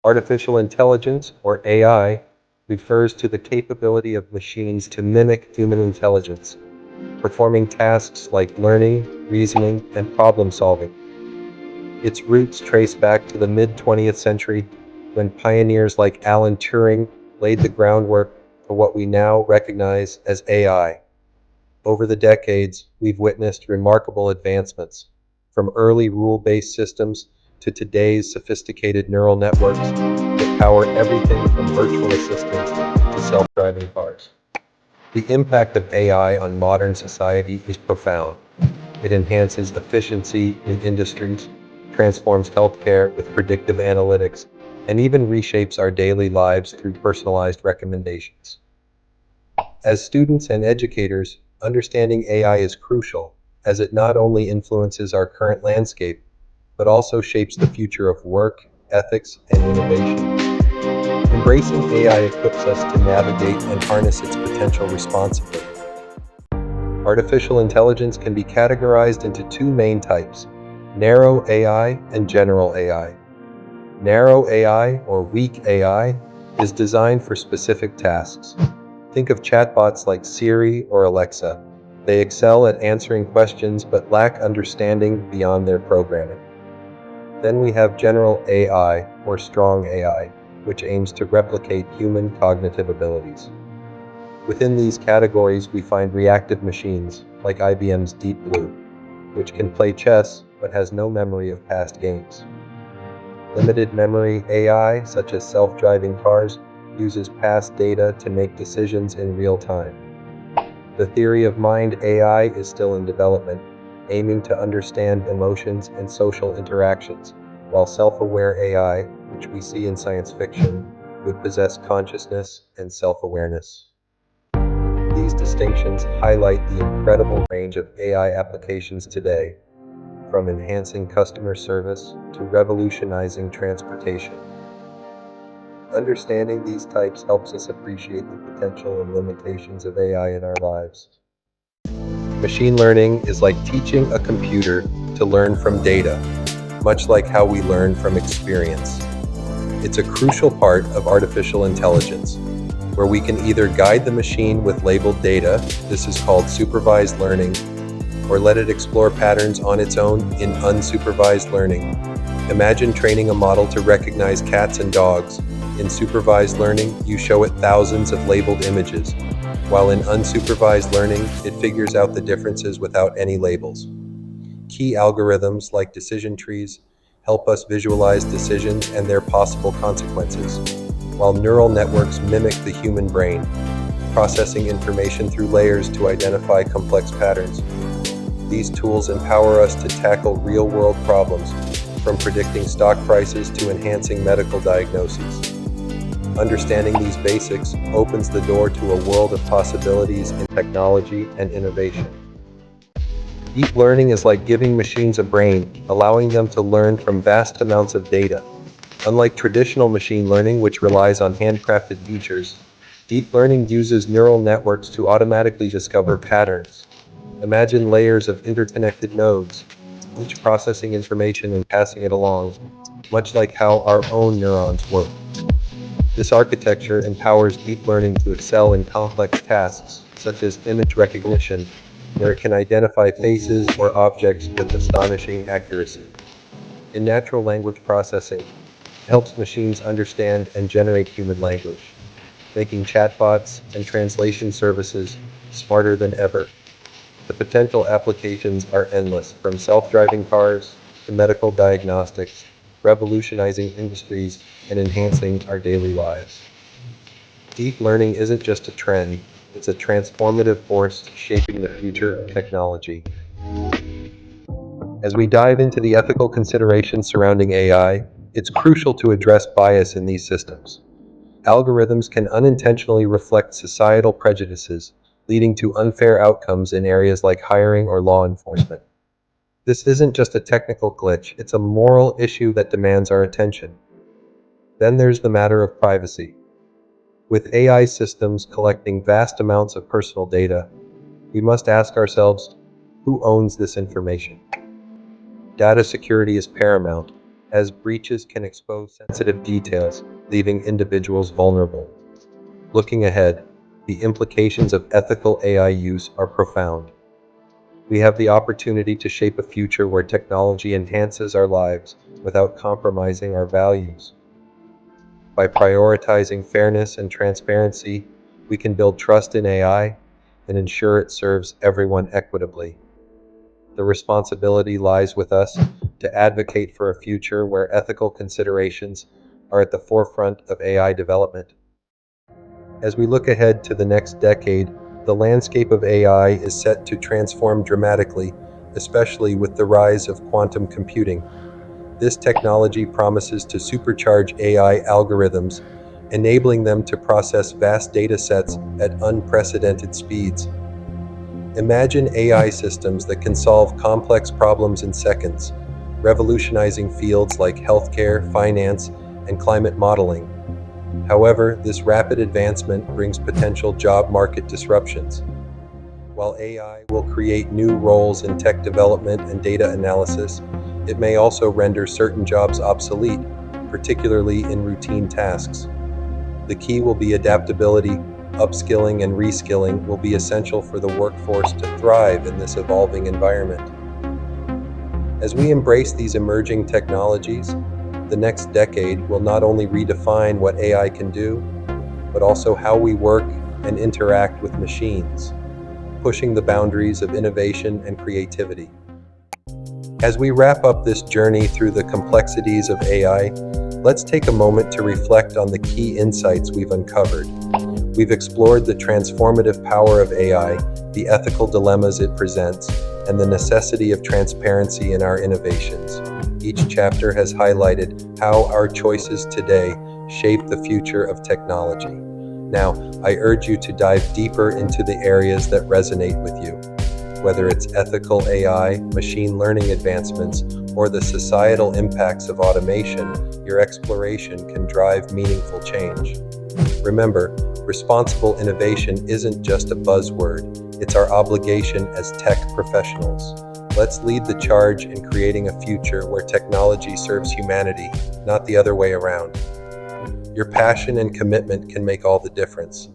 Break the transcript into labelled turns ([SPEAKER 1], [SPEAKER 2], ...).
[SPEAKER 1] Artificial intelligence, or AI, refers to the capability of machines to mimic human intelligence, performing tasks like learning, reasoning, and problem solving. Its roots trace back to the mid-20th century, when pioneers like Alan Turing laid the groundwork for what we now recognize as AI. Over the decades, we've witnessed remarkable advancements, from early rule-based systems to today's sophisticated neural networks that power everything from virtual assistants to self-driving cars. The impact of AI on modern society is profound. It enhances efficiency in industries, transforms healthcare with predictive analytics, and even reshapes our daily lives through personalized recommendations. As students and educators, understanding AI is crucial, as it not only influences our current landscape, but also shapes the future of work, ethics, and innovation. Embracing AI equips us to navigate and harness its potential responsibly. Artificial intelligence can be categorized into two main types: narrow AI and general AI. Narrow AI, or weak AI, is designed for specific tasks. Think of chatbots like Siri or Alexa. They excel at answering questions but lack understanding beyond their programming. Then we have general AI, or strong AI, which aims to replicate human cognitive abilities. Within these categories, we find reactive machines, like IBM's Deep Blue, which can play chess but has no memory of past games. Limited memory AI, such as self-driving cars, uses past data to make decisions in real time. The theory of mind AI is still in development, aiming to understand emotions and social interactions, while self-aware AI, which we see in science fiction, would possess consciousness and self-awareness. These distinctions highlight the incredible range of AI applications today, from enhancing customer service to revolutionizing transportation. Understanding these types helps us appreciate the potential and limitations of AI in our lives. Machine learning is like teaching a computer to learn from data, much like how we learn from experience. It's a crucial part of artificial intelligence, where we can either guide the machine with labeled data, this is called supervised learning, or let it explore patterns on its own in unsupervised learning. Imagine training a model to recognize cats and dogs. In supervised learning, you show it thousands of labeled images, while in unsupervised learning, it figures out the differences without any labels. Key algorithms like decision trees help us visualize decisions and their possible consequences, while neural networks mimic the human brain, processing information through layers to identify complex patterns. These tools empower us to tackle real-world problems, from predicting stock prices to enhancing medical diagnoses. Understanding these basics opens the door to a world of possibilities in technology and innovation. Deep learning is like giving machines a brain, allowing them to learn from vast amounts of data. Unlike traditional machine learning, which relies on handcrafted features, deep learning uses neural networks to automatically discover patterns. Imagine layers of interconnected nodes, each processing information and passing it along, much like how our own neurons work. This architecture empowers deep learning to excel in complex tasks, such as image recognition, where it can identify faces or objects with astonishing accuracy. In natural language processing, it helps machines understand and generate human language, making chatbots and translation services smarter than ever. The potential applications are endless, from self-driving cars to medical diagnostics, revolutionizing industries and enhancing our daily lives. Deep learning isn't just a trend, it's a transformative force shaping the future of technology. As we dive into the ethical considerations surrounding AI, it's crucial to address bias in these systems. Algorithms can unintentionally reflect societal prejudices, leading to unfair outcomes in areas like hiring or law enforcement. This isn't just a technical glitch, it's a moral issue that demands our attention. Then there's the matter of privacy. With AI systems collecting vast amounts of personal data, we must ask ourselves, who owns this information? Data security is paramount, as breaches can expose sensitive details, leaving individuals vulnerable. Looking ahead, the implications of ethical AI use are profound. We have the opportunity to shape a future where technology enhances our lives without compromising our values. By prioritizing fairness and transparency, we can build trust in AI and ensure it serves everyone equitably. The responsibility lies with us to advocate for a future where ethical considerations are at the forefront of AI development. As we look ahead to the next decade, the landscape of AI is set to transform dramatically, especially with the rise of quantum computing. This technology promises to supercharge AI algorithms, enabling them to process vast data sets at unprecedented speeds. Imagine AI systems that can solve complex problems in seconds, revolutionizing fields like healthcare, finance, and climate modeling. However, this rapid advancement brings potential job market disruptions. While AI will create new roles in tech development and data analysis, it may also render certain jobs obsolete, particularly in routine tasks. The key will be adaptability. Upskilling and reskilling will be essential for the workforce to thrive in this evolving environment. As we embrace these emerging technologies, the next decade will not only redefine what AI can do, but also how we work and interact with machines, pushing the boundaries of innovation and creativity. As we wrap up this journey through the complexities of AI, let's take a moment to reflect on the key insights we've uncovered. We've explored the transformative power of AI, the ethical dilemmas it presents, and the necessity of transparency in our innovations. Each chapter has highlighted how our choices today shape the future of technology. Now, I urge you to dive deeper into the areas that resonate with you. Whether it's ethical AI, machine learning advancements, or the societal impacts of automation, your exploration can drive meaningful change. Remember, responsible innovation isn't just a buzzword, it's our obligation as tech professionals. Let's lead the charge in creating a future where technology serves humanity, not the other way around. Your passion and commitment can make all the difference.